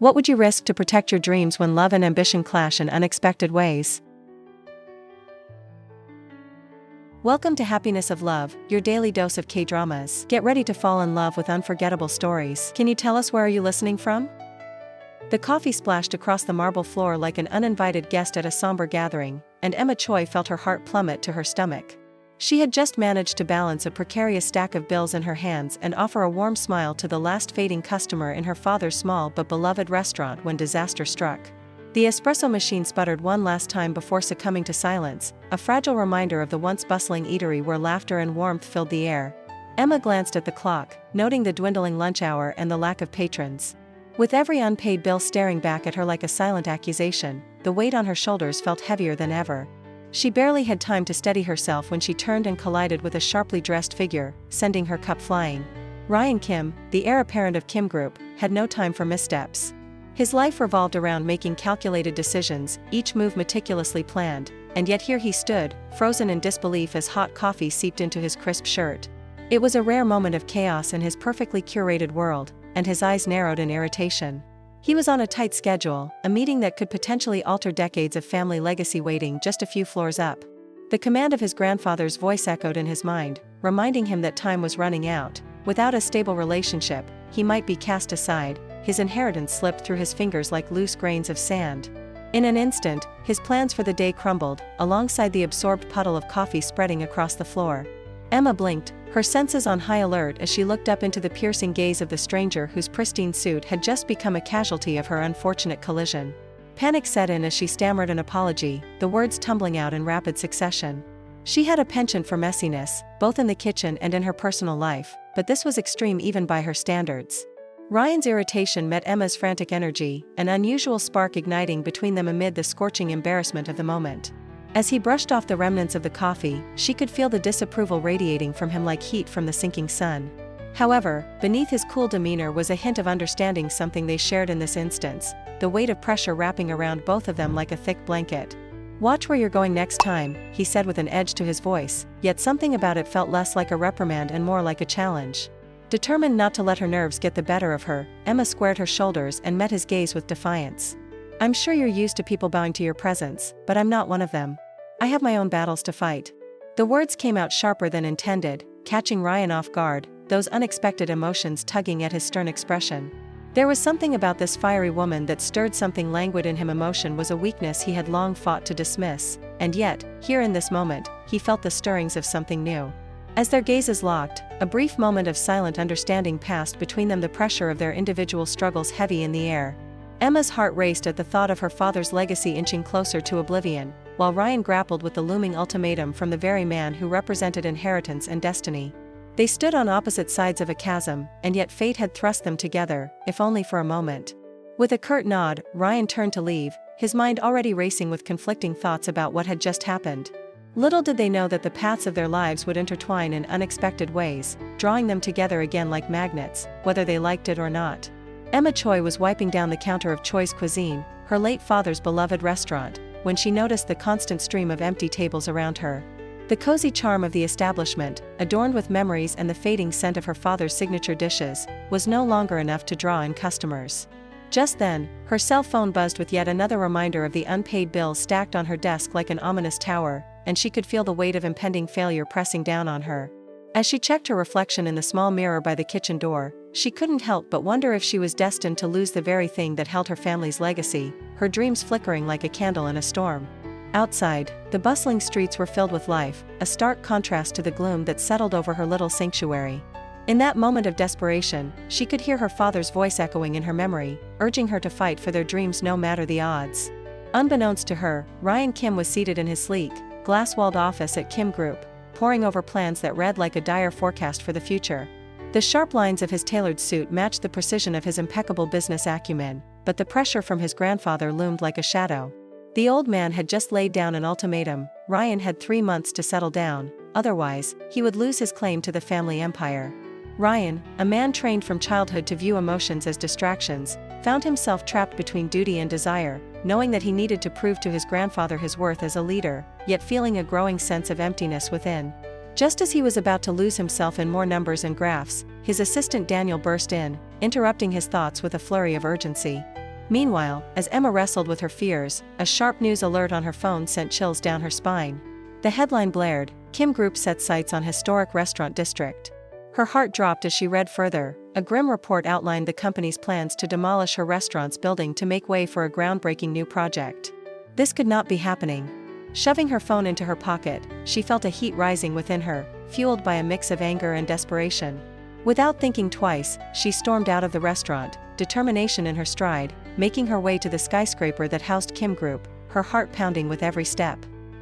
What would you risk to protect your dreams when love and ambition clash in unexpected ways? Welcome to Happiness of Love, your daily dose of K-dramas. Get ready to fall in love with unforgettable stories. Can you tell us where are you listening from? The coffee splashed across the marble floor like an uninvited guest at a somber gathering, and Emma Choi felt her heart plummet to her stomach. She had just managed to balance a precarious stack of bills in her hands and offer a warm smile to the last fading customer in her father's small but beloved restaurant when disaster struck. The espresso machine sputtered one last time before succumbing to silence, a fragile reminder of the once bustling eatery where laughter and warmth filled the air. Emma glanced at the clock, noting the dwindling lunch hour and the lack of patrons. With every unpaid bill staring back at her like a silent accusation, the weight on her shoulders felt heavier than ever. She barely had time to steady herself when she turned and collided with a sharply dressed figure, sending her cup flying. Ryan Kim, the heir apparent of Kim Group, had no time for missteps. His life revolved around making calculated decisions, each move meticulously planned, and yet here he stood, frozen in disbelief as hot coffee seeped into his crisp shirt. It was a rare moment of chaos in his perfectly curated world, and his eyes narrowed in irritation. He was on a tight schedule, a meeting that could potentially alter decades of family legacy waiting just a few floors up. The command of his grandfather's voice echoed in his mind, reminding him that time was running out. Without a stable relationship, he might be cast aside. His inheritance slipped through his fingers like loose grains of sand. In an instant, his plans for the day crumbled, alongside the absorbed puddle of coffee spreading across the floor. Emma blinked, her senses on high alert as she looked up into the piercing gaze of the stranger whose pristine suit had just become a casualty of her unfortunate collision. Panic set in as she stammered an apology, the words tumbling out in rapid succession. She had a penchant for messiness, both in the kitchen and in her personal life, but this was extreme even by her standards. Ryan's irritation met Emma's frantic energy, an unusual spark igniting between them amid the scorching embarrassment of the moment. As he brushed off the remnants of the coffee, she could feel the disapproval radiating from him like heat from the sinking sun. However, beneath his cool demeanor was a hint of understanding, something they shared in this instance, the weight of pressure wrapping around both of them like a thick blanket. "Watch where you're going next time," he said with an edge to his voice, yet something about it felt less like a reprimand and more like a challenge. Determined not to let her nerves get the better of her, Emma squared her shoulders and met his gaze with defiance. "I'm sure you're used to people bowing to your presence, but I'm not one of them. I have my own battles to fight." The words came out sharper than intended, catching Ryan off guard, those unexpected emotions tugging at his stern expression. There was something about this fiery woman that stirred something languid in him. Emotion was a weakness he had long fought to dismiss, and yet, here in this moment, he felt the stirrings of something new. As their gazes locked, a brief moment of silent understanding passed between them, the pressure of their individual struggles heavy in the air. Emma's heart raced at the thought of her father's legacy inching closer to oblivion, while Ryan grappled with the looming ultimatum from the very man who represented inheritance and destiny. They stood on opposite sides of a chasm, and yet fate had thrust them together, if only for a moment. With a curt nod, Ryan turned to leave, his mind already racing with conflicting thoughts about what had just happened. Little did they know that the paths of their lives would intertwine in unexpected ways, drawing them together again like magnets, whether they liked it or not. Emma Choi was wiping down the counter of Choi's Cuisine, her late father's beloved restaurant, when she noticed the constant stream of empty tables around her. The cozy charm of the establishment, adorned with memories and the fading scent of her father's signature dishes, was no longer enough to draw in customers. Just then, her cell phone buzzed with yet another reminder of the unpaid bills stacked on her desk like an ominous tower, and she could feel the weight of impending failure pressing down on her. As she checked her reflection in the small mirror by the kitchen door, she couldn't help but wonder if she was destined to lose the very thing that held her family's legacy, her dreams flickering like a candle in a storm. Outside, the bustling streets were filled with life, a stark contrast to the gloom that settled over her little sanctuary. In that moment of desperation, she could hear her father's voice echoing in her memory, urging her to fight for their dreams no matter the odds. Unbeknownst to her, Ryan Kim was seated in his sleek, glass-walled office at Kim Group, poring over plans that read like a dire forecast for the future. The sharp lines of his tailored suit matched the precision of his impeccable business acumen, but the pressure from his grandfather loomed like a shadow. The old man had just laid down an ultimatum: Ryan had 3 months to settle down, otherwise, he would lose his claim to the family empire. Ryan, a man trained from childhood to view emotions as distractions, found himself trapped between duty and desire, knowing that he needed to prove to his grandfather his worth as a leader, yet feeling a growing sense of emptiness within. Just as he was about to lose himself in more numbers and graphs, his assistant Daniel burst in, interrupting his thoughts with a flurry of urgency. Meanwhile, as Emma wrestled with her fears, a sharp news alert on her phone sent chills down her spine. The headline blared, "Kim Group sets sights on historic restaurant district." Her heart dropped as she read further. A grim report outlined the company's plans to demolish her restaurant's building to make way for a groundbreaking new project. This could not be happening. Shoving her phone into her pocket, she felt a heat rising within her, fueled by a mix of anger and desperation. Without thinking twice, she stormed out of the restaurant, determination in her stride, making her way to the skyscraper that housed Kim Group, her heart pounding with every step.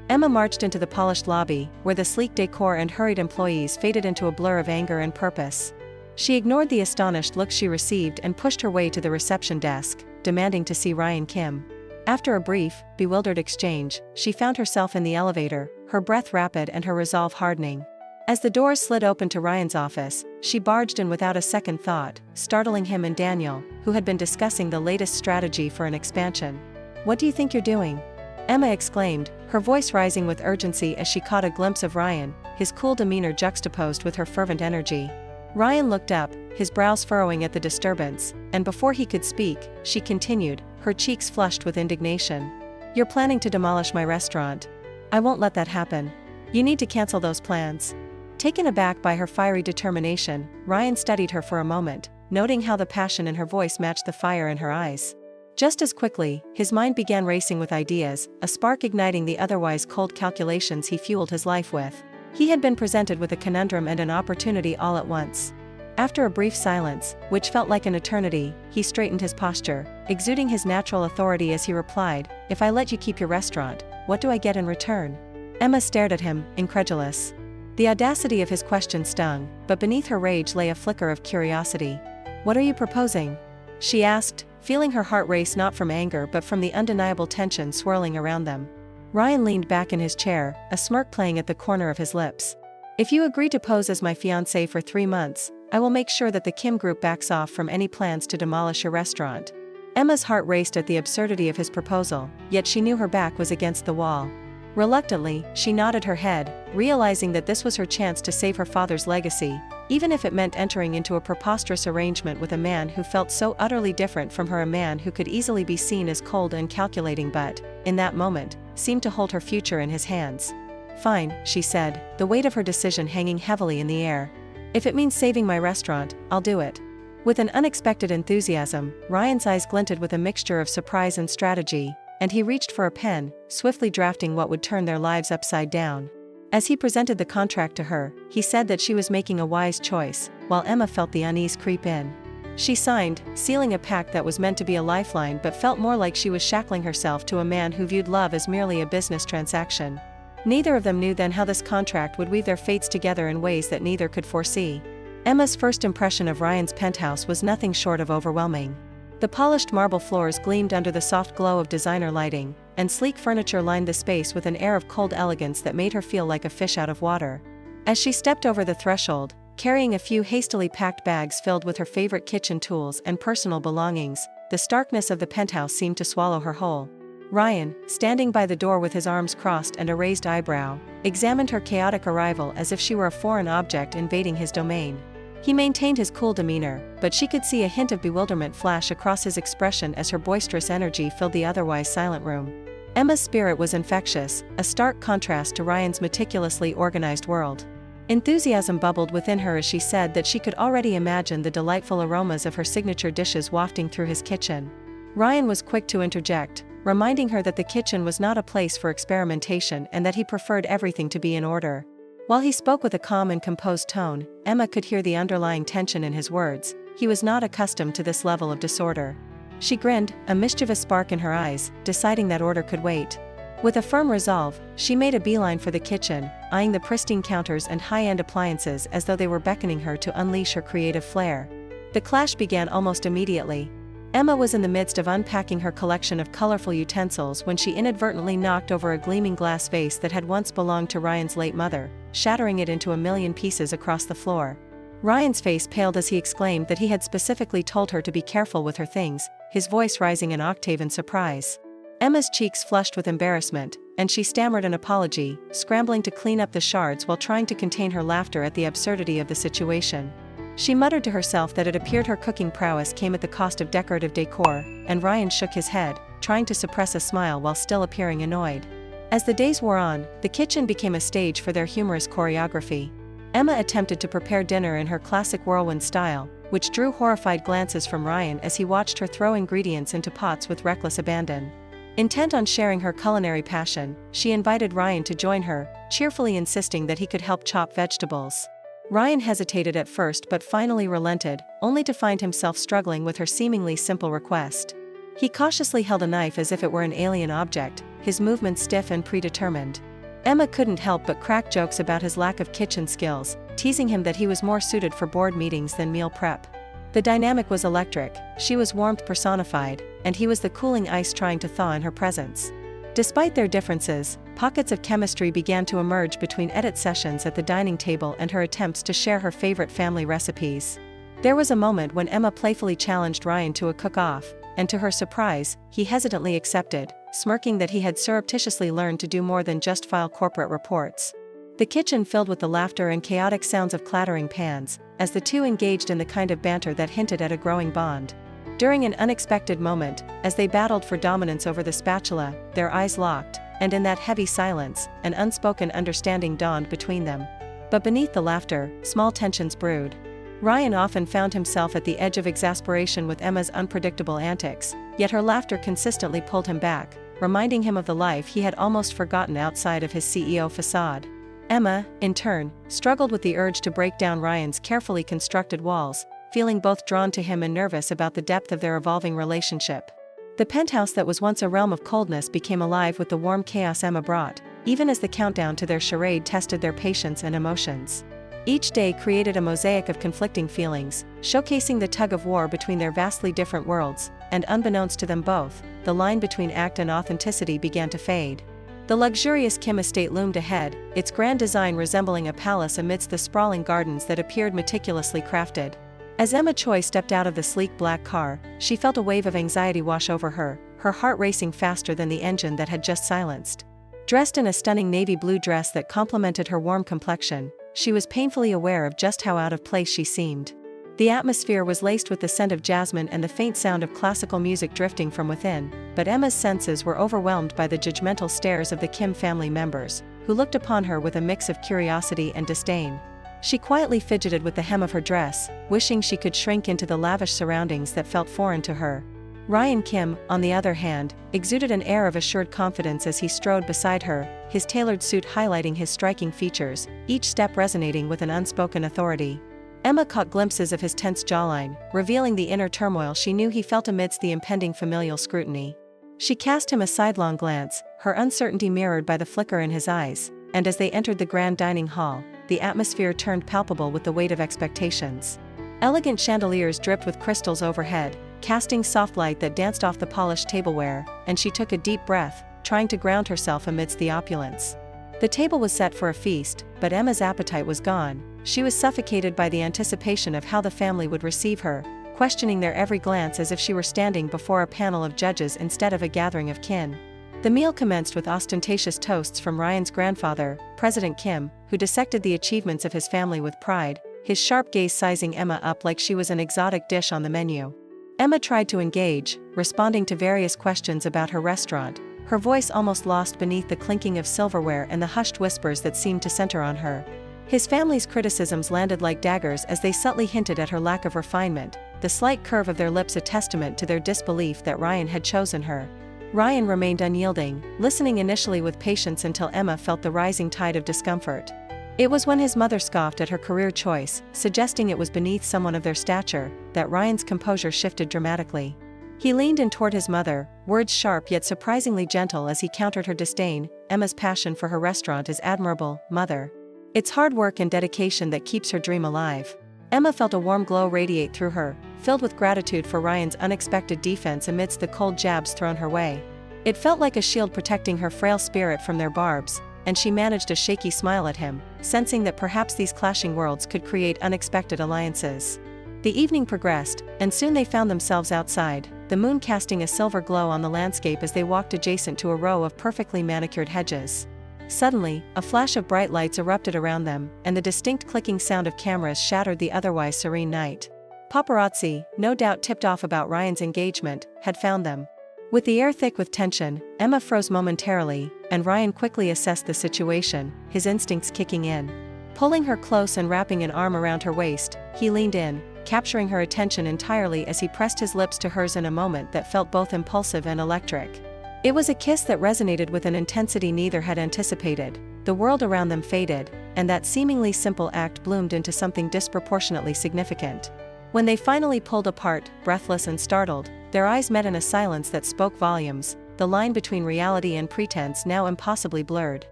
Emma marched into the polished lobby, where the sleek decor and hurried employees faded into a blur of anger and purpose. She ignored the astonished looks she received and pushed her way to the reception desk, demanding to see Ryan Kim. After a brief, bewildered exchange, she found herself in the elevator, her breath rapid and her resolve hardening. As the doors slid open to Ryan's office, she barged in without a second thought, startling him and Daniel, who had been discussing the latest strategy for an expansion. "What do you think you're doing?" Emma exclaimed, her voice rising with urgency as she caught a glimpse of Ryan, his cool demeanor juxtaposed with her fervent energy. Ryan looked up, his brows furrowing at the disturbance, and before he could speak, she continued, her cheeks flushed with indignation. "You're planning to demolish my restaurant. I won't let that happen. You need to cancel those plans." Taken aback by her fiery determination, Ryan studied her for a moment, noting how the passion in her voice matched the fire in her eyes. Just as quickly, his mind began racing with ideas, a spark igniting the otherwise cold calculations he fueled his life with. He had been presented with a conundrum and an opportunity all at once. After a brief silence, which felt like an eternity, he straightened his posture, exuding his natural authority as he replied, "If I let you keep your restaurant, what do I get in return?" Emma stared at him, incredulous. The audacity of his question stung, but beneath her rage lay a flicker of curiosity. "What are you proposing?" she asked, feeling her heart race not from anger but from the undeniable tension swirling around them. Ryan leaned back in his chair, a smirk playing at the corner of his lips. "If you agree to pose as my fiancé for 3 months, I will make sure that the Kim Group backs off from any plans to demolish your restaurant." Emma's heart raced at the absurdity of his proposal, yet she knew her back was against the wall. Reluctantly, she nodded her head, realizing that this was her chance to save her father's legacy, even if it meant entering into a preposterous arrangement with a man who felt so utterly different from her, a man who could easily be seen as cold and calculating but, in that moment, seemed to hold her future in his hands. "Fine," she said, the weight of her decision hanging heavily in the air. "If it means saving my restaurant, I'll do it." With an unexpected enthusiasm, Ryan's eyes glinted with a mixture of surprise and strategy, and he reached for a pen, swiftly drafting what would turn their lives upside down. As he presented the contract to her, he said that she was making a wise choice, while Emma felt the unease creep in. She signed, sealing a pact that was meant to be a lifeline but felt more like she was shackling herself to a man who viewed love as merely a business transaction. Neither of them knew then how this contract would weave their fates together in ways that neither could foresee. Emma's first impression of Ryan's penthouse was nothing short of overwhelming. The polished marble floors gleamed under the soft glow of designer lighting, and sleek furniture lined the space with an air of cold elegance that made her feel like a fish out of water. As she stepped over the threshold, carrying a few hastily packed bags filled with her favorite kitchen tools and personal belongings, the starkness of the penthouse seemed to swallow her whole. Ryan, standing by the door with his arms crossed and a raised eyebrow, examined her chaotic arrival as if she were a foreign object invading his domain. He maintained his cool demeanor, but she could see a hint of bewilderment flash across his expression as her boisterous energy filled the otherwise silent room. Emma's spirit was infectious, a stark contrast to Ryan's meticulously organized world. Enthusiasm bubbled within her as she said that she could already imagine the delightful aromas of her signature dishes wafting through his kitchen. Ryan was quick to interject, reminding her that the kitchen was not a place for experimentation and that he preferred everything to be in order. While he spoke with a calm and composed tone, Emma could hear the underlying tension in his words. He was not accustomed to this level of disorder. She grinned, a mischievous spark in her eyes, deciding that order could wait. With a firm resolve, she made a beeline for the kitchen, eyeing the pristine counters and high-end appliances as though they were beckoning her to unleash her creative flair. The clash began almost immediately. Emma was in the midst of unpacking her collection of colorful utensils when she inadvertently knocked over a gleaming glass vase that had once belonged to Ryan's late mother, shattering it into a million pieces across the floor. Ryan's face paled as he exclaimed that he had specifically told her to be careful with her things, his voice rising an octave in surprise. Emma's cheeks flushed with embarrassment, and she stammered an apology, scrambling to clean up the shards while trying to contain her laughter at the absurdity of the situation. She muttered to herself that it appeared her cooking prowess came at the cost of decorative decor, and Ryan shook his head, trying to suppress a smile while still appearing annoyed. As the days wore on, the kitchen became a stage for their humorous choreography. Emma attempted to prepare dinner in her classic whirlwind style, which drew horrified glances from Ryan as he watched her throw ingredients into pots with reckless abandon. Intent on sharing her culinary passion, she invited Ryan to join her, cheerfully insisting that he could help chop vegetables. Ryan hesitated at first but finally relented, only to find himself struggling with her seemingly simple request. He cautiously held a knife as if it were an alien object, his movements stiff and predetermined. Emma couldn't help but crack jokes about his lack of kitchen skills, teasing him that he was more suited for board meetings than meal prep. The dynamic was electric, she was warmth personified, and he was the cooling ice trying to thaw in her presence. Despite their differences, pockets of chemistry began to emerge between edit sessions at the dining table and her attempts to share her favorite family recipes. There was a moment when Emma playfully challenged Ryan to a cook-off, and to her surprise, he hesitantly accepted, smirking that he had surreptitiously learned to do more than just file corporate reports. The kitchen filled with the laughter and chaotic sounds of clattering pans, as the two engaged in the kind of banter that hinted at a growing bond. During an unexpected moment, as they battled for dominance over the spatula, their eyes locked, and in that heavy silence, an unspoken understanding dawned between them. But beneath the laughter, small tensions brewed. Ryan often found himself at the edge of exasperation with Emma's unpredictable antics, yet her laughter consistently pulled him back, reminding him of the life he had almost forgotten outside of his CEO facade. Emma, in turn, struggled with the urge to break down Ryan's carefully constructed walls, feeling both drawn to him and nervous about the depth of their evolving relationship. The penthouse that was once a realm of coldness became alive with the warm chaos Emma brought, even as the countdown to their charade tested their patience and emotions. Each day created a mosaic of conflicting feelings, showcasing the tug-of-war between their vastly different worlds, and unbeknownst to them both, the line between act and authenticity began to fade. The luxurious Kim estate loomed ahead, its grand design resembling a palace amidst the sprawling gardens that appeared meticulously crafted. As Emma Choi stepped out of the sleek black car, she felt a wave of anxiety wash over her, her heart racing faster than the engine that had just silenced. Dressed in a stunning navy blue dress that complemented her warm complexion, she was painfully aware of just how out of place she seemed. The atmosphere was laced with the scent of jasmine and the faint sound of classical music drifting from within, but Emma's senses were overwhelmed by the judgmental stares of the Kim family members, who looked upon her with a mix of curiosity and disdain. She quietly fidgeted with the hem of her dress, wishing she could shrink into the lavish surroundings that felt foreign to her. Ryan Kim, on the other hand, exuded an air of assured confidence as he strode beside her, his tailored suit highlighting his striking features, each step resonating with an unspoken authority. Emma caught glimpses of his tense jawline, revealing the inner turmoil she knew he felt amidst the impending familial scrutiny. She cast him a sidelong glance, her uncertainty mirrored by the flicker in his eyes, and as they entered the grand dining hall, the atmosphere turned palpable with the weight of expectations. Elegant chandeliers dripped with crystals overhead, casting soft light that danced off the polished tableware, and she took a deep breath, trying to ground herself amidst the opulence. The table was set for a feast, but Emma's appetite was gone. She was suffocated by the anticipation of how the family would receive her, questioning their every glance as if she were standing before a panel of judges instead of a gathering of kin. The meal commenced with ostentatious toasts from Ryan's grandfather, President Kim, who dissected the achievements of his family with pride, his sharp gaze sizing Emma up like she was an exotic dish on the menu. Emma tried to engage, responding to various questions about her restaurant, her voice almost lost beneath the clinking of silverware and the hushed whispers that seemed to center on her. His family's criticisms landed like daggers as they subtly hinted at her lack of refinement, the slight curve of their lips a testament to their disbelief that Ryan had chosen her. Ryan remained unyielding, listening initially with patience until Emma felt the rising tide of discomfort. It was when his mother scoffed at her career choice, suggesting it was beneath someone of their stature, that Ryan's composure shifted dramatically. He leaned in toward his mother, words sharp yet surprisingly gentle as he countered her disdain. Emma's passion for her restaurant is admirable, mother. It's hard work and dedication that keeps her dream alive. Emma felt a warm glow radiate through her, filled with gratitude for Ryan's unexpected defense amidst the cold jabs thrown her way. It felt like a shield protecting her frail spirit from their barbs, and she managed a shaky smile at him, sensing that perhaps these clashing worlds could create unexpected alliances. The evening progressed, and soon they found themselves outside, the moon casting a silver glow on the landscape as they walked adjacent to a row of perfectly manicured hedges. Suddenly, a flash of bright lights erupted around them, and the distinct clicking sound of cameras shattered the otherwise serene night. Paparazzi, no doubt tipped off about Ryan's engagement, had found them. With the air thick with tension, Emma froze momentarily, and Ryan quickly assessed the situation, his instincts kicking in. Pulling her close and wrapping an arm around her waist, he leaned in, capturing her attention entirely as he pressed his lips to hers in a moment that felt both impulsive and electric. It was a kiss that resonated with an intensity neither had anticipated. The world around them faded, and that seemingly simple act bloomed into something disproportionately significant. When they finally pulled apart, breathless and startled, their eyes met in a silence that spoke volumes, the line between reality and pretense now impossibly blurred.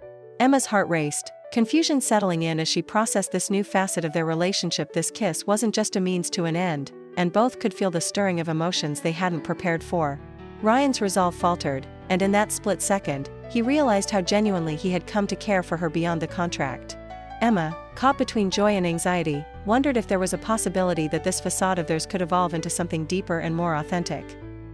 Emma's heart raced, confusion settling in as she processed this new facet of their relationship. This kiss wasn't just a means to an end, and both could feel the stirring of emotions they hadn't prepared for. Ryan's resolve faltered, and in that split second, he realized how genuinely he had come to care for her beyond the contract. Emma, caught between joy and anxiety, wondered if there was a possibility that this facade of theirs could evolve into something deeper and more authentic.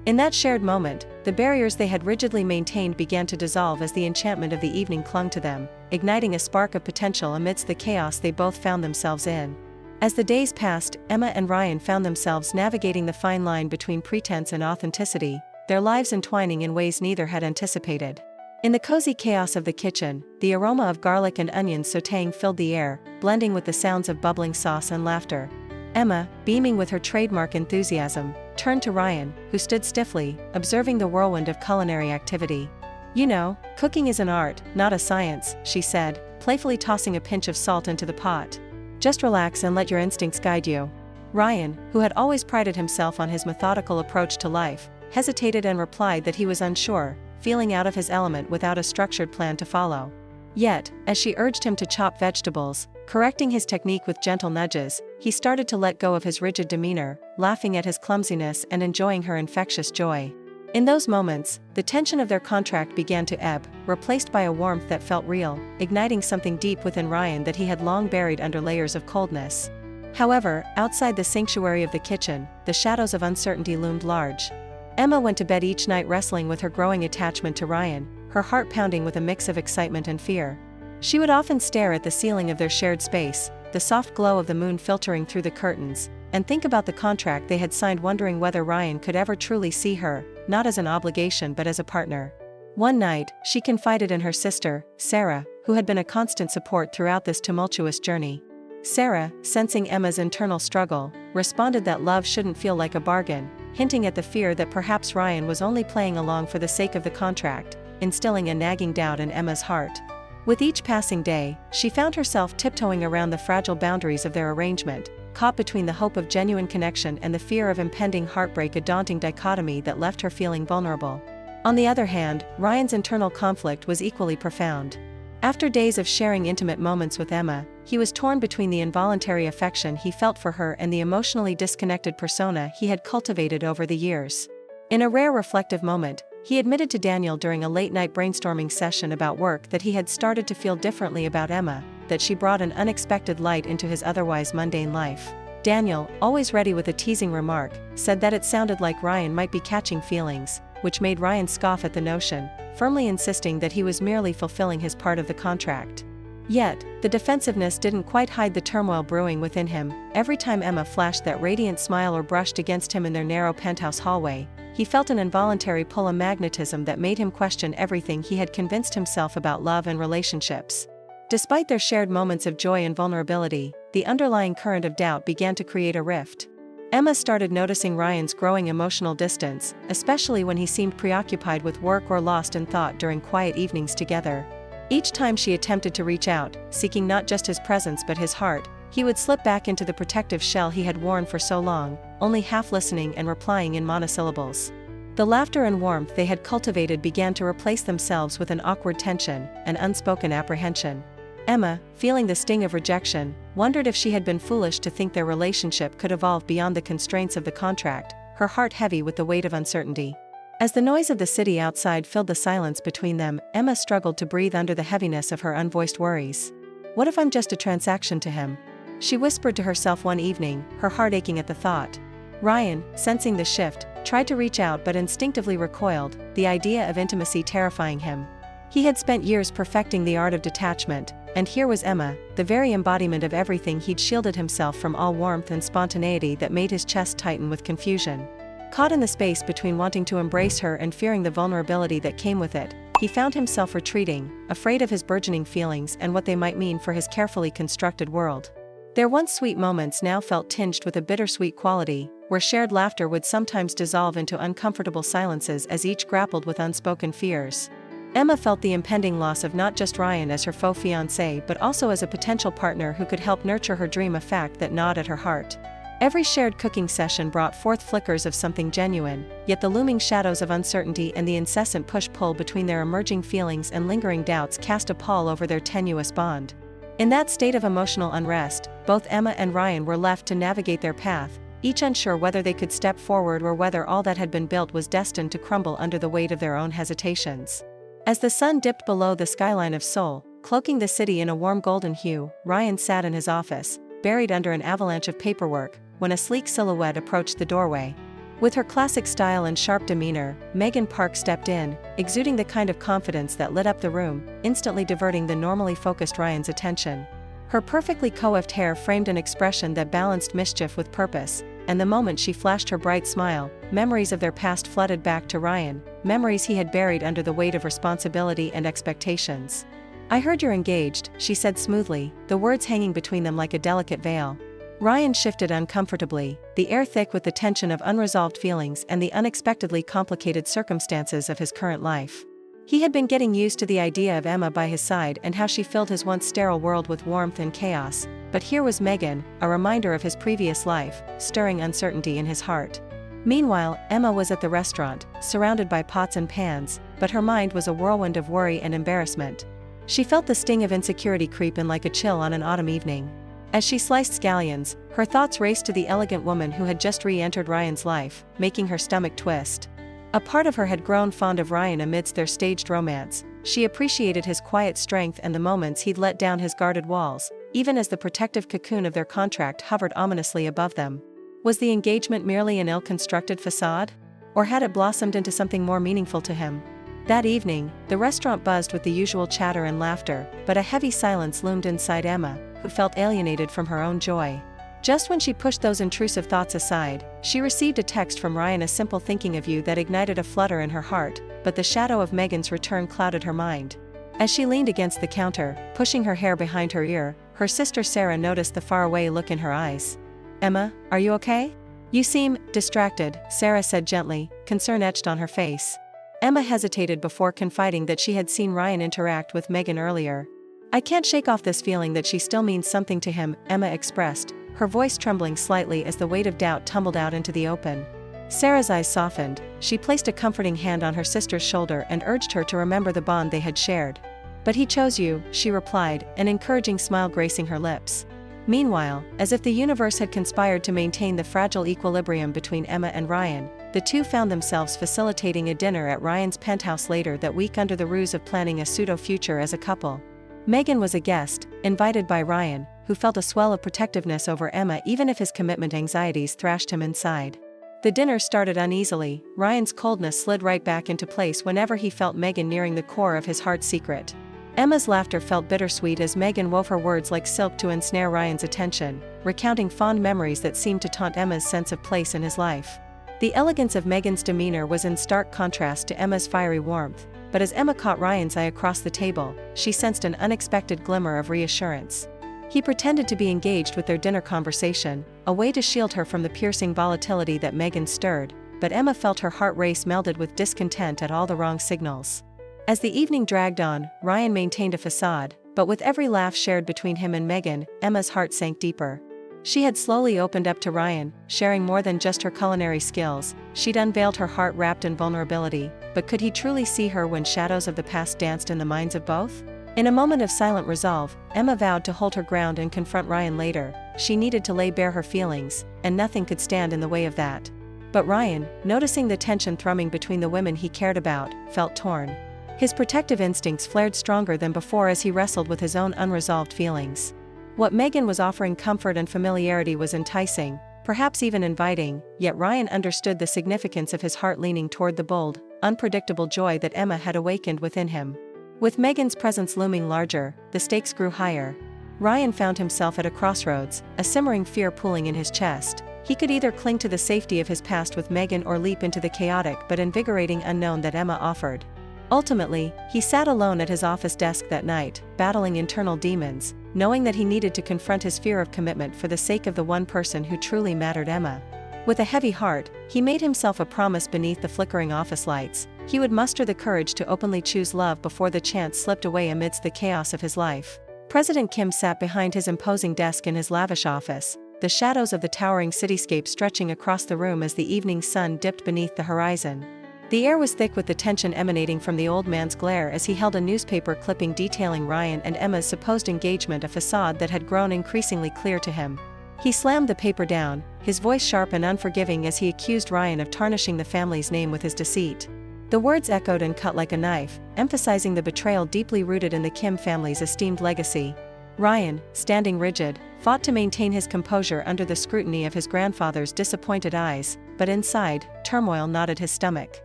In that shared moment, the barriers they had rigidly maintained began to dissolve as the enchantment of the evening clung to them, igniting a spark of potential amidst the chaos they both found themselves in. As the days passed, Emma and Ryan found themselves navigating the fine line between pretense and authenticity, their lives entwining in ways neither had anticipated. In the cozy chaos of the kitchen, the aroma of garlic and onions sautéing filled the air, blending with the sounds of bubbling sauce and laughter. Emma, beaming with her trademark enthusiasm, turned to Ryan, who stood stiffly, observing the whirlwind of culinary activity. "You know, cooking is an art, not a science," she said, playfully tossing a pinch of salt into the pot. "Just relax and let your instincts guide you." Ryan, who had always prided himself on his methodical approach to life, hesitated and replied that he was unsure, feeling out of his element without a structured plan to follow. Yet, as she urged him to chop vegetables, correcting his technique with gentle nudges, he started to let go of his rigid demeanor, laughing at his clumsiness and enjoying her infectious joy. In those moments, the tension of their contract began to ebb, replaced by a warmth that felt real, igniting something deep within Ryan that he had long buried under layers of coldness. However, outside the sanctuary of the kitchen, the shadows of uncertainty loomed large. Emma went to bed each night wrestling with her growing attachment to Ryan, her heart pounding with a mix of excitement and fear. She would often stare at the ceiling of their shared space, the soft glow of the moon filtering through the curtains, and think about the contract they had signed, wondering whether Ryan could ever truly see her, not as an obligation but as a partner. One night, she confided in her sister, Sarah, who had been a constant support throughout this tumultuous journey. Sarah, sensing Emma's internal struggle, responded that love shouldn't feel like a bargain, hinting at the fear that perhaps Ryan was only playing along for the sake of the contract, instilling a nagging doubt in Emma's heart. With each passing day, she found herself tiptoeing around the fragile boundaries of their arrangement, caught between the hope of genuine connection and the fear of impending heartbreak, a daunting dichotomy that left her feeling vulnerable. On the other hand, Ryan's internal conflict was equally profound. After days of sharing intimate moments with Emma, he was torn between the involuntary affection he felt for her and the emotionally disconnected persona he had cultivated over the years. In a rare reflective moment, he admitted to Daniel during a late-night brainstorming session about work that he had started to feel differently about Emma, that she brought an unexpected light into his otherwise mundane life. Daniel, always ready with a teasing remark, said that it sounded like Ryan might be catching feelings, which made Ryan scoff at the notion, firmly insisting that he was merely fulfilling his part of the contract. Yet, the defensiveness didn't quite hide the turmoil brewing within him. Every time Emma flashed that radiant smile or brushed against him in their narrow penthouse hallway, he felt an involuntary pull, a magnetism that made him question everything he had convinced himself about love and relationships. Despite their shared moments of joy and vulnerability, the underlying current of doubt began to create a rift. Emma started noticing Ryan's growing emotional distance, especially when he seemed preoccupied with work or lost in thought during quiet evenings together. Each time she attempted to reach out, seeking not just his presence but his heart, he would slip back into the protective shell he had worn for so long, only half listening and replying in monosyllables. The laughter and warmth they had cultivated began to replace themselves with an awkward tension, an unspoken apprehension. Emma, feeling the sting of rejection, wondered if she had been foolish to think their relationship could evolve beyond the constraints of the contract, her heart heavy with the weight of uncertainty. As the noise of the city outside filled the silence between them, Emma struggled to breathe under the heaviness of her unvoiced worries. "What if I'm just a transaction to him?" she whispered to herself one evening, her heart aching at the thought. Ryan, sensing the shift, tried to reach out but instinctively recoiled, the idea of intimacy terrifying him. He had spent years perfecting the art of detachment, and here was Emma, the very embodiment of everything he'd shielded himself from, all warmth and spontaneity that made his chest tighten with confusion. Caught in the space between wanting to embrace her and fearing the vulnerability that came with it, he found himself retreating, afraid of his burgeoning feelings and what they might mean for his carefully constructed world. Their once sweet moments now felt tinged with a bittersweet quality, where shared laughter would sometimes dissolve into uncomfortable silences as each grappled with unspoken fears. Emma felt the impending loss of not just Ryan as her faux fiancé but also as a potential partner who could help nurture her dream, a fact that gnawed at her heart. Every shared cooking session brought forth flickers of something genuine, yet the looming shadows of uncertainty and the incessant push-pull between their emerging feelings and lingering doubts cast a pall over their tenuous bond. In that state of emotional unrest, both Emma and Ryan were left to navigate their path, each unsure whether they could step forward or whether all that had been built was destined to crumble under the weight of their own hesitations. As the sun dipped below the skyline of Seoul, cloaking the city in a warm golden hue, Ryan sat in his office, buried under an avalanche of paperwork, when a sleek silhouette approached the doorway. With her classic style and sharp demeanor, Megan Park stepped in, exuding the kind of confidence that lit up the room, instantly diverting the normally focused Ryan's attention. Her perfectly coiffed hair framed an expression that balanced mischief with purpose, and the moment she flashed her bright smile, memories of their past flooded back to Ryan, memories he had buried under the weight of responsibility and expectations. "I heard you're engaged," she said smoothly, the words hanging between them like a delicate veil. Ryan shifted uncomfortably, the air thick with the tension of unresolved feelings and the unexpectedly complicated circumstances of his current life. He had been getting used to the idea of Emma by his side and how she filled his once sterile world with warmth and chaos, but here was Megan, a reminder of his previous life, stirring uncertainty in his heart. Meanwhile, Emma was at the restaurant, surrounded by pots and pans, but her mind was a whirlwind of worry and embarrassment. She felt the sting of insecurity creep in like a chill on an autumn evening. As she sliced scallions, her thoughts raced to the elegant woman who had just re-entered Ryan's life, making her stomach twist. A part of her had grown fond of Ryan amidst their staged romance. She appreciated his quiet strength and the moments he'd let down his guarded walls, even as the protective cocoon of their contract hovered ominously above them. Was the engagement merely an ill-constructed facade? Or had it blossomed into something more meaningful to him? That evening, the restaurant buzzed with the usual chatter and laughter, but a heavy silence loomed inside Emma, who felt alienated from her own joy. Just when she pushed those intrusive thoughts aside, she received a text from Ryan, a simple "thinking of you" that ignited a flutter in her heart, but the shadow of Megan's return clouded her mind. As she leaned against the counter, pushing her hair behind her ear, her sister Sarah noticed the faraway look in her eyes. "Emma, are you okay? You seem distracted," Sarah said gently, concern etched on her face. Emma hesitated before confiding that she had seen Ryan interact with Megan earlier. "I can't shake off this feeling that she still means something to him," Emma expressed, her voice trembling slightly as the weight of doubt tumbled out into the open. Sarah's eyes softened. She placed a comforting hand on her sister's shoulder and urged her to remember the bond they had shared. "But he chose you," she replied, an encouraging smile gracing her lips. Meanwhile, as if the universe had conspired to maintain the fragile equilibrium between Emma and Ryan, the two found themselves facilitating a dinner at Ryan's penthouse later that week under the ruse of planning a pseudo-future as a couple. Megan was a guest, invited by Ryan, who felt a swell of protectiveness over Emma even if his commitment anxieties thrashed him inside. The dinner started uneasily. Ryan's coldness slid right back into place whenever he felt Megan nearing the core of his heart's secret. Emma's laughter felt bittersweet as Megan wove her words like silk to ensnare Ryan's attention, recounting fond memories that seemed to taunt Emma's sense of place in his life. The elegance of Megan's demeanor was in stark contrast to Emma's fiery warmth, but as Emma caught Ryan's eye across the table, she sensed an unexpected glimmer of reassurance. He pretended to be engaged with their dinner conversation, a way to shield her from the piercing volatility that Megan stirred, but Emma felt her heart race melded with discontent at all the wrong signals. As the evening dragged on, Ryan maintained a facade, but with every laugh shared between him and Megan, Emma's heart sank deeper. She had slowly opened up to Ryan, sharing more than just her culinary skills. She'd unveiled her heart wrapped in vulnerability, but could he truly see her when shadows of the past danced in the minds of both? In a moment of silent resolve, Emma vowed to hold her ground and confront Ryan later. She needed to lay bare her feelings, and nothing could stand in the way of that. But Ryan, noticing the tension thrumming between the women he cared about, felt torn. His protective instincts flared stronger than before as he wrestled with his own unresolved feelings. What Megan was offering comfort and familiarity was enticing, perhaps even inviting, yet Ryan understood the significance of his heart leaning toward the bold, unpredictable joy that Emma had awakened within him. With Megan's presence looming larger, the stakes grew higher. Ryan found himself at a crossroads, a simmering fear pooling in his chest. He could either cling to the safety of his past with Megan or leap into the chaotic but invigorating unknown that Emma offered. Ultimately, he sat alone at his office desk that night, battling internal demons, knowing that he needed to confront his fear of commitment for the sake of the one person who truly mattered, Emma. With a heavy heart, he made himself a promise beneath the flickering office lights. He would muster the courage to openly choose love before the chance slipped away amidst the chaos of his life. President Kim sat behind his imposing desk in his lavish office, the shadows of the towering cityscape stretching across the room as the evening sun dipped beneath the horizon. The air was thick with the tension emanating from the old man's glare as he held a newspaper clipping detailing Ryan and Emma's supposed engagement, a facade that had grown increasingly clear to him. He slammed the paper down, his voice sharp and unforgiving as he accused Ryan of tarnishing the family's name with his deceit. The words echoed and cut like a knife, emphasizing the betrayal deeply rooted in the Kim family's esteemed legacy. Ryan, standing rigid, fought to maintain his composure under the scrutiny of his grandfather's disappointed eyes, but inside, turmoil knotted his stomach.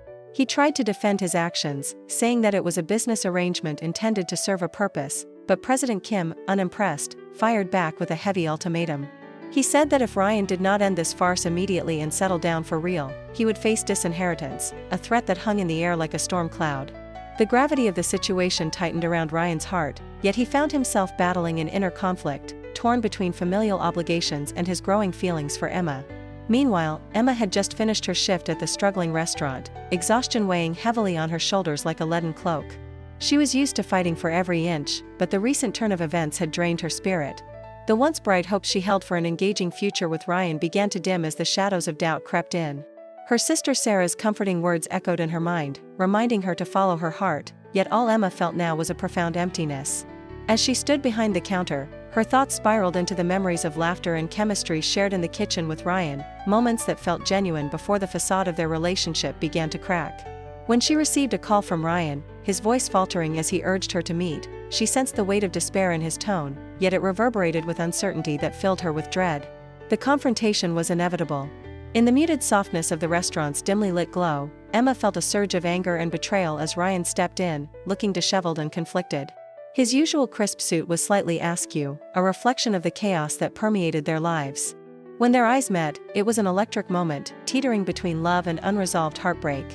He tried to defend his actions, saying that it was a business arrangement intended to serve a purpose, but President Kim, unimpressed, fired back with a heavy ultimatum. He said that if Ryan did not end this farce immediately and settle down for real, he would face disinheritance, a threat that hung in the air like a storm cloud. The gravity of the situation tightened around Ryan's heart, yet he found himself battling an inner conflict, torn between familial obligations and his growing feelings for Emma. Meanwhile, Emma had just finished her shift at the struggling restaurant, exhaustion weighing heavily on her shoulders like a leaden cloak. She was used to fighting for every inch, but the recent turn of events had drained her spirit. The once bright hopes she held for an engaging future with Ryan began to dim as the shadows of doubt crept in. Her sister Sarah's comforting words echoed in her mind, reminding her to follow her heart, yet all Emma felt now was a profound emptiness. As she stood behind the counter, her thoughts spiraled into the memories of laughter and chemistry shared in the kitchen with Ryan, moments that felt genuine before the facade of their relationship began to crack. When she received a call from Ryan, his voice faltering as he urged her to meet, she sensed the weight of despair in his tone, yet it reverberated with uncertainty that filled her with dread. The confrontation was inevitable. In the muted softness of the restaurant's dimly lit glow, Emma felt a surge of anger and betrayal as Ryan stepped in, looking disheveled and conflicted. His usual crisp suit was slightly askew, a reflection of the chaos that permeated their lives. When their eyes met, it was an electric moment, teetering between love and unresolved heartbreak.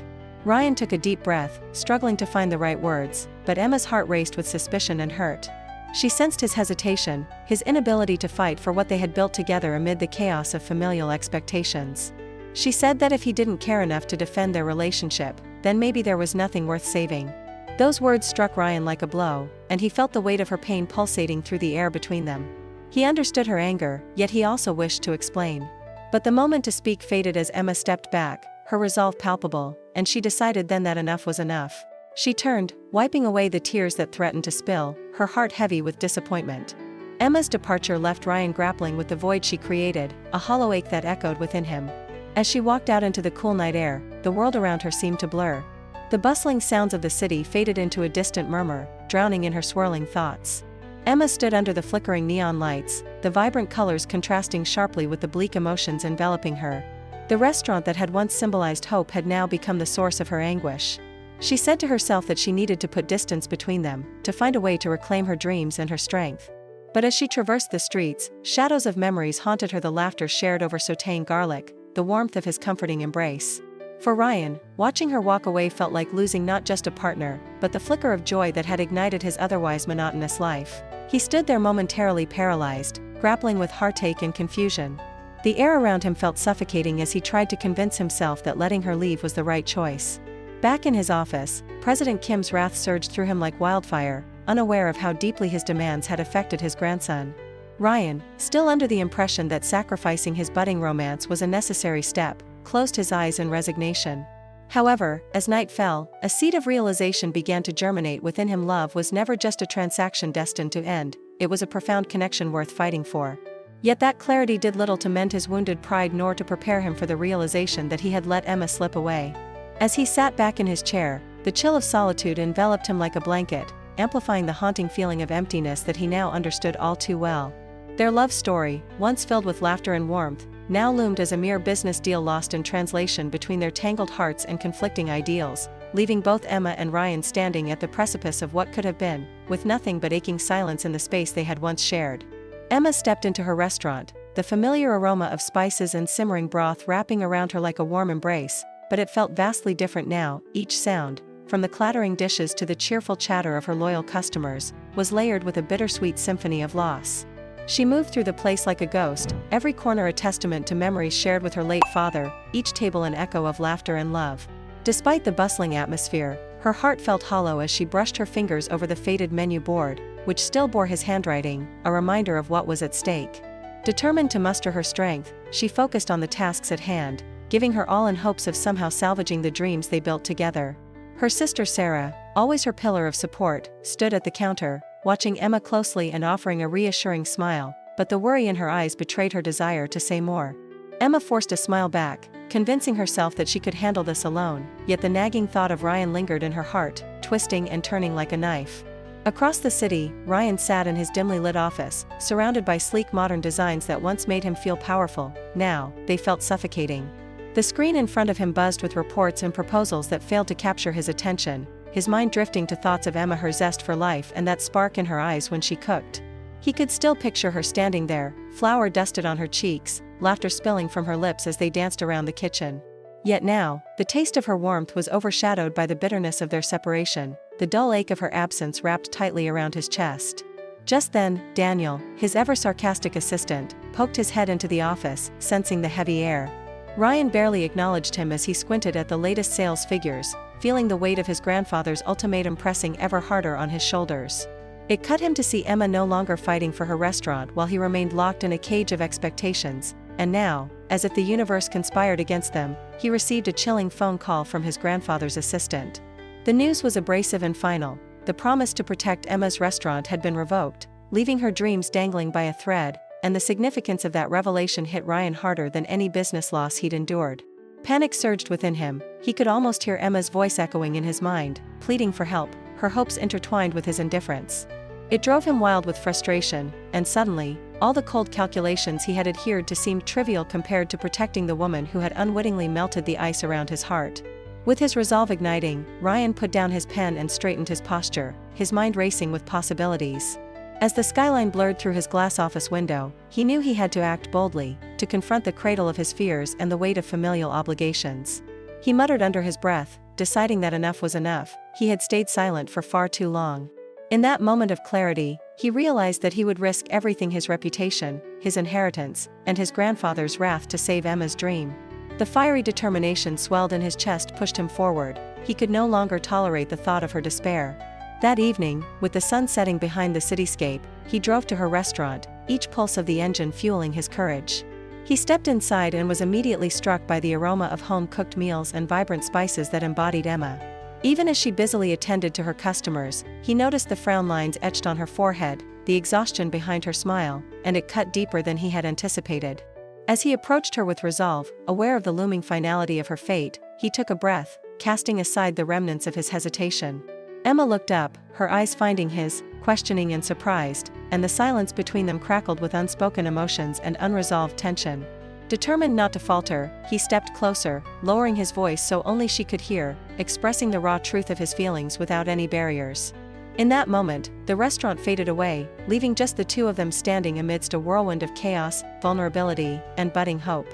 Ryan took a deep breath, struggling to find the right words, but Emma's heart raced with suspicion and hurt. She sensed his hesitation, his inability to fight for what they had built together amid the chaos of familial expectations. She said that if he didn't care enough to defend their relationship, then maybe there was nothing worth saving. Those words struck Ryan like a blow, and he felt the weight of her pain pulsating through the air between them. He understood her anger, yet he also wished to explain. But the moment to speak faded as Emma stepped back, her resolve palpable, and she decided then that enough was enough. She turned, wiping away the tears that threatened to spill, her heart heavy with disappointment. Emma's departure left Ryan grappling with the void she created, a hollow ache that echoed within him. As she walked out into the cool night air, the world around her seemed to blur. The bustling sounds of the city faded into a distant murmur, drowning in her swirling thoughts. Emma stood under the flickering neon lights, the vibrant colors contrasting sharply with the bleak emotions enveloping her. The restaurant that had once symbolized hope had now become the source of her anguish. She said to herself that she needed to put distance between them, to find a way to reclaim her dreams and her strength. But as she traversed the streets, shadows of memories haunted her, the laughter shared over sautéing garlic, the warmth of his comforting embrace. For Ryan, watching her walk away felt like losing not just a partner, but the flicker of joy that had ignited his otherwise monotonous life. He stood there momentarily paralyzed, grappling with heartache and confusion. The air around him felt suffocating as he tried to convince himself that letting her leave was the right choice. Back in his office, President Kim's wrath surged through him like wildfire, unaware of how deeply his demands had affected his grandson. Ryan, still under the impression that sacrificing his budding romance was a necessary step, closed his eyes in resignation. However, as night fell, a seed of realization began to germinate within him. Love was never just a transaction destined to end, it was a profound connection worth fighting for. Yet that clarity did little to mend his wounded pride nor to prepare him for the realization that he had let Emma slip away. As he sat back in his chair, the chill of solitude enveloped him like a blanket, amplifying the haunting feeling of emptiness that he now understood all too well. Their love story, once filled with laughter and warmth, now loomed as a mere business deal lost in translation between their tangled hearts and conflicting ideals. leaving both Emma and Ryan standing at the precipice of what could have been, with nothing but aching silence in the space they had once shared. Emma stepped into her restaurant, the familiar aroma of spices and simmering broth wrapping around her like a warm embrace, but it felt vastly different now. Each sound, from the clattering dishes to the cheerful chatter of her loyal customers, was layered with a bittersweet symphony of loss. She moved through the place like a ghost, every corner a testament to memories shared with her late father, each table an echo of laughter and love. Despite the bustling atmosphere, her heart felt hollow as she brushed her fingers over the faded menu board, which still bore his handwriting, a reminder of what was at stake. Determined to muster her strength, she focused on the tasks at hand, giving her all in hopes of somehow salvaging the dreams they built together. Her sister Sarah, always her pillar of support, stood at the counter, watching Emma closely and offering a reassuring smile, but the worry in her eyes betrayed her desire to say more. Emma forced a smile back, convincing herself that she could handle this alone, yet the nagging thought of Ryan lingered in her heart, twisting and turning like a knife. Across the city, Ryan sat in his dimly lit office, surrounded by sleek modern designs that once made him feel powerful. Now, they felt suffocating. The screen in front of him buzzed with reports and proposals that failed to capture his attention, his mind drifting to thoughts of Emma, her zest for life and that spark in her eyes when she cooked. He could still picture her standing there, flour dusted on her cheeks, laughter spilling from her lips as they danced around the kitchen. Yet now, the taste of her warmth was overshadowed by the bitterness of their separation, the dull ache of her absence wrapped tightly around his chest. Just then, Daniel, his ever-sarcastic assistant, poked his head into the office, sensing the heavy air. Ryan barely acknowledged him as he squinted at the latest sales figures, feeling the weight of his grandfather's ultimatum pressing ever harder on his shoulders. It cut him to see Emma no longer fighting for her restaurant while he remained locked in a cage of expectations, and now, as if the universe conspired against them, he received a chilling phone call from his grandfather's assistant. The news was abrasive and final. The promise to protect Emma's restaurant had been revoked, leaving her dreams dangling by a thread, and the significance of that revelation hit Ryan harder than any business loss he'd endured. Panic surged within him. He could almost hear Emma's voice echoing in his mind, pleading for help, her hopes intertwined with his indifference. It drove him wild with frustration, and suddenly, all the cold calculations he had adhered to seemed trivial compared to protecting the woman who had unwittingly melted the ice around his heart. With his resolve igniting, Ryan put down his pen and straightened his posture, his mind racing with possibilities. As the skyline blurred through his glass office window, he knew he had to act boldly, to confront the cradle of his fears and the weight of familial obligations. He muttered under his breath, deciding that enough was enough. He had stayed silent for far too long. In that moment of clarity, he realized that he would risk everything: his reputation, his inheritance, and his grandfather's wrath to save Emma's dream. The fiery determination swelled in his chest pushed him forward. He could no longer tolerate the thought of her despair. That evening, with the sun setting behind the cityscape, he drove to her restaurant, each pulse of the engine fueling his courage. He stepped inside and was immediately struck by the aroma of home-cooked meals and vibrant spices that embodied Emma. Even as she busily attended to her customers, he noticed the frown lines etched on her forehead, the exhaustion behind her smile, and it cut deeper than he had anticipated. As he approached her with resolve, aware of the looming finality of her fate, he took a breath, casting aside the remnants of his hesitation. Emma looked up, her eyes finding his, questioning and surprised, and the silence between them crackled with unspoken emotions and unresolved tension. Determined not to falter, he stepped closer, lowering his voice so only she could hear, expressing the raw truth of his feelings without any barriers. In that moment, the restaurant faded away, leaving just the two of them standing amidst a whirlwind of chaos, vulnerability, and budding hope.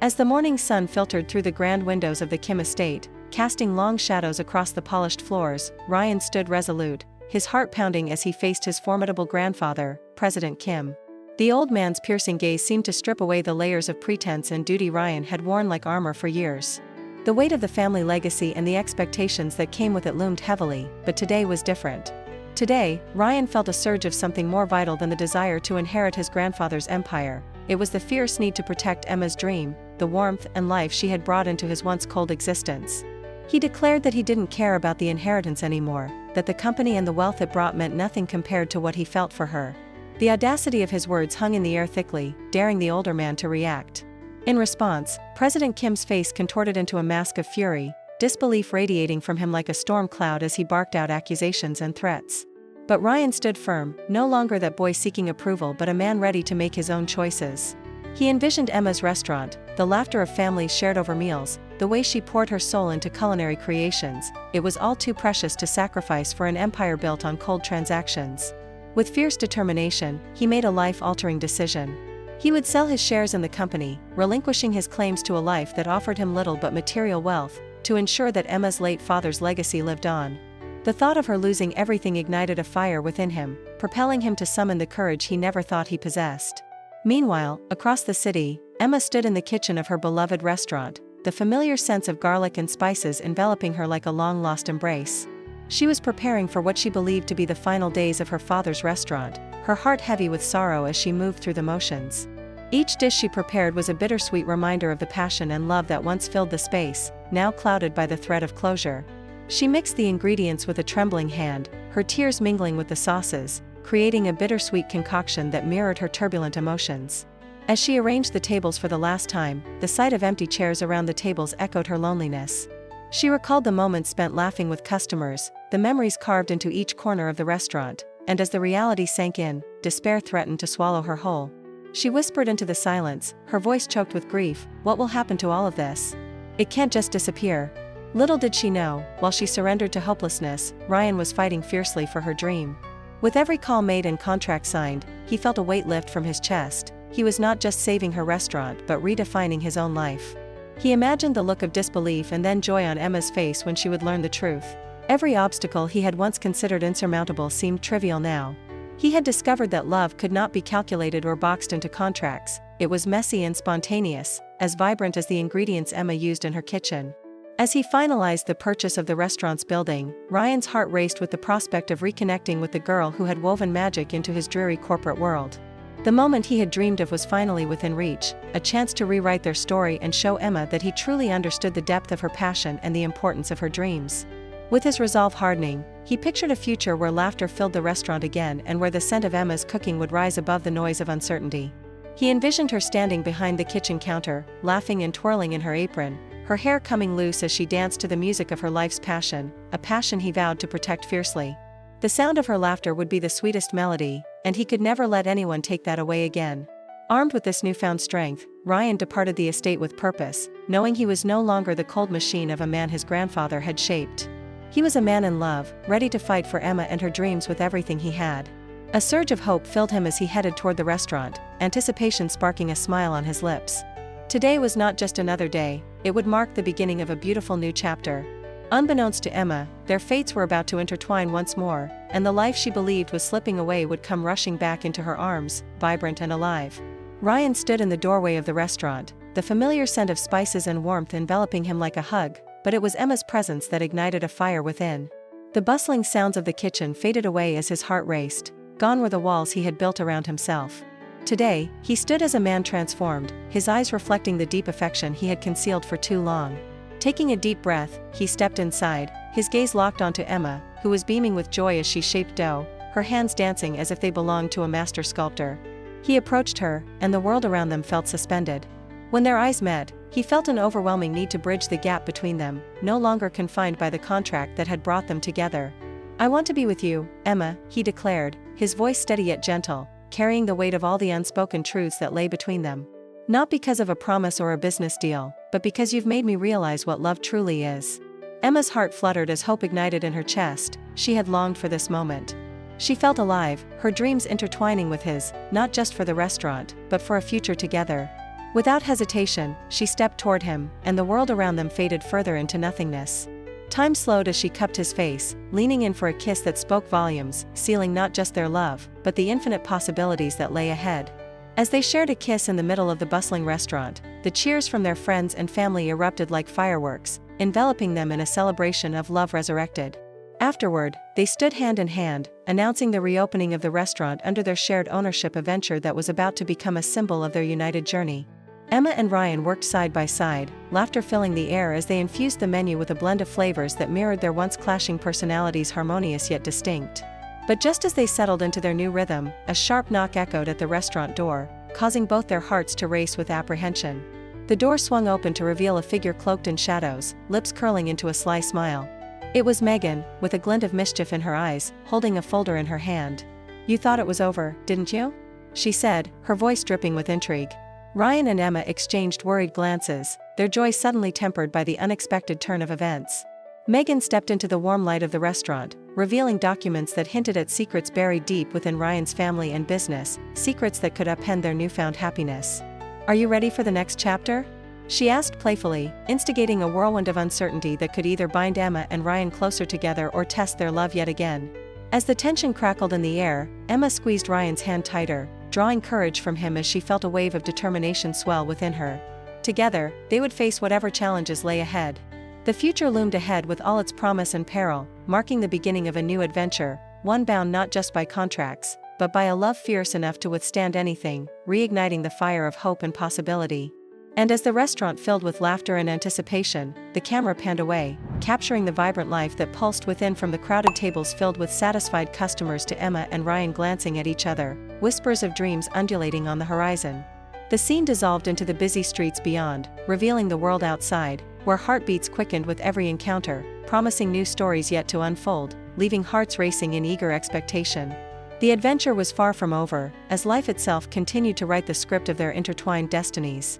As the morning sun filtered through the grand windows of the Kim estate, casting long shadows across the polished floors, Ryan stood resolute, his heart pounding as he faced his formidable grandfather, President Kim. The old man's piercing gaze seemed to strip away the layers of pretense and duty Ryan had worn like armor for years. The weight of the family legacy and the expectations that came with it loomed heavily, but today was different. Today, Ryan felt a surge of something more vital than the desire to inherit his grandfather's empire. It was the fierce need to protect Emma's dream, the warmth and life she had brought into his once cold existence. He declared that he didn't care about the inheritance anymore, that the company and the wealth it brought meant nothing compared to what he felt for her. The audacity of his words hung in the air thickly, daring the older man to react. In response, President Kim's face contorted into a mask of fury, disbelief radiating from him like a storm cloud as he barked out accusations and threats. But Ryan stood firm, no longer that boy seeking approval but a man ready to make his own choices. He envisioned Emma's restaurant, the laughter of families shared over meals, the way she poured her soul into culinary creations. It was all too precious to sacrifice for an empire built on cold transactions. With fierce determination, he made a life-altering decision. He would sell his shares in the company, relinquishing his claims to a life that offered him little but material wealth, to ensure that Emma's late father's legacy lived on. The thought of her losing everything ignited a fire within him, propelling him to summon the courage he never thought he possessed. Meanwhile, across the city, Emma stood in the kitchen of her beloved restaurant, the familiar sense of garlic and spices enveloping her like a long-lost embrace. She was preparing for what she believed to be the final days of her father's restaurant, her heart heavy with sorrow as she moved through the motions. Each dish she prepared was a bittersweet reminder of the passion and love that once filled the space, now clouded by the threat of closure. She mixed the ingredients with a trembling hand, her tears mingling with the sauces, creating a bittersweet concoction that mirrored her turbulent emotions. As she arranged the tables for the last time, the sight of empty chairs around the tables echoed her loneliness. She recalled the moments spent laughing with customers, the memories carved into each corner of the restaurant, and as the reality sank in, despair threatened to swallow her whole. She whispered into the silence, her voice choked with grief, "What will happen to all of this? It can't just disappear." Little did she know, while she surrendered to hopelessness, Ryan was fighting fiercely for her dream. With every call made and contract signed, he felt a weight lift from his chest. He was not just saving her restaurant but redefining his own life. He imagined the look of disbelief and then joy on Emma's face when she would learn the truth. Every obstacle he had once considered insurmountable seemed trivial now. He had discovered that love could not be calculated or boxed into contracts. It was messy and spontaneous, as vibrant as the ingredients Emma used in her kitchen. As he finalized the purchase of the restaurant's building, Ryan's heart raced with the prospect of reconnecting with the girl who had woven magic into his dreary corporate world. The moment he had dreamed of was finally within reach, a chance to rewrite their story and show Emma that he truly understood the depth of her passion and the importance of her dreams. With his resolve hardening, he pictured a future where laughter filled the restaurant again and where the scent of Emma's cooking would rise above the noise of uncertainty. He envisioned her standing behind the kitchen counter, laughing and twirling in her apron, her hair coming loose as she danced to the music of her life's passion, a passion he vowed to protect fiercely. The sound of her laughter would be the sweetest melody, and he could never let anyone take that away again. Armed with this newfound strength, Ryan departed the estate with purpose, knowing he was no longer the cold machine of a man his grandfather had shaped. He was a man in love, ready to fight for Emma and her dreams with everything he had. A surge of hope filled him as he headed toward the restaurant, anticipation sparking a smile on his lips. Today was not just another day, it would mark the beginning of a beautiful new chapter. Unbeknownst to Emma, their fates were about to intertwine once more, and the life she believed was slipping away would come rushing back into her arms, vibrant and alive. Ryan stood in the doorway of the restaurant, the familiar scent of spices and warmth enveloping him like a hug, but it was Emma's presence that ignited a fire within. The bustling sounds of the kitchen faded away as his heart raced, gone were the walls he had built around himself. Today, he stood as a man transformed, his eyes reflecting the deep affection he had concealed for too long. Taking a deep breath, he stepped inside, his gaze locked onto Emma, who was beaming with joy as she shaped dough, her hands dancing as if they belonged to a master sculptor. He approached her, and the world around them felt suspended. When their eyes met, he felt an overwhelming need to bridge the gap between them, no longer confined by the contract that had brought them together. "I want to be with you, Emma," he declared, his voice steady yet gentle, carrying the weight of all the unspoken truths that lay between them. "Not because of a promise or a business deal, but because you've made me realize what love truly is." Emma's heart fluttered as hope ignited in her chest. She had longed for this moment. She felt alive, her dreams intertwining with his, not just for the restaurant, but for a future together. Without hesitation, she stepped toward him, and the world around them faded further into nothingness. Time slowed as she cupped his face, leaning in for a kiss that spoke volumes, sealing not just their love, but the infinite possibilities that lay ahead. As they shared a kiss in the middle of the bustling restaurant, the cheers from their friends and family erupted like fireworks, enveloping them in a celebration of love resurrected. Afterward, they stood hand in hand, announcing the reopening of the restaurant under their shared ownership, a venture that was about to become a symbol of their united journey. Emma and Ryan worked side by side, laughter filling the air as they infused the menu with a blend of flavors that mirrored their once clashing personalities, harmonious yet distinct. But just as they settled into their new rhythm, a sharp knock echoed at the restaurant door, causing both their hearts to race with apprehension. The door swung open to reveal a figure cloaked in shadows, lips curling into a sly smile. It was Megan, with a glint of mischief in her eyes, holding a folder in her hand. "You thought it was over, didn't you?" she said, her voice dripping with intrigue. Ryan and Emma exchanged worried glances, their joy suddenly tempered by the unexpected turn of events. Megan stepped into the warm light of the restaurant, revealing documents that hinted at secrets buried deep within Ryan's family and business, secrets that could upend their newfound happiness. "Are you ready for the next chapter?" she asked playfully, instigating a whirlwind of uncertainty that could either bind Emma and Ryan closer together or test their love yet again. As the tension crackled in the air, Emma squeezed Ryan's hand tighter, drawing courage from him as she felt a wave of determination swell within her. Together, they would face whatever challenges lay ahead. The future loomed ahead with all its promise and peril, marking the beginning of a new adventure, one bound not just by contracts, but by a love fierce enough to withstand anything, reigniting the fire of hope and possibility. And as the restaurant filled with laughter and anticipation, the camera panned away, capturing the vibrant life that pulsed within from the crowded tables filled with satisfied customers to Emma and Ryan glancing at each other, whispers of dreams undulating on the horizon. The scene dissolved into the busy streets beyond, revealing the world outside, where heartbeats quickened with every encounter, promising new stories yet to unfold, leaving hearts racing in eager expectation. The adventure was far from over, as life itself continued to write the script of their intertwined destinies.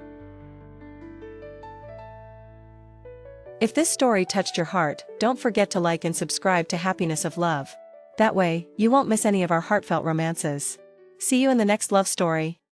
If this story touched your heart, don't forget to like and subscribe to Happiness of Love. That way, you won't miss any of our heartfelt romances. See you in the next love story.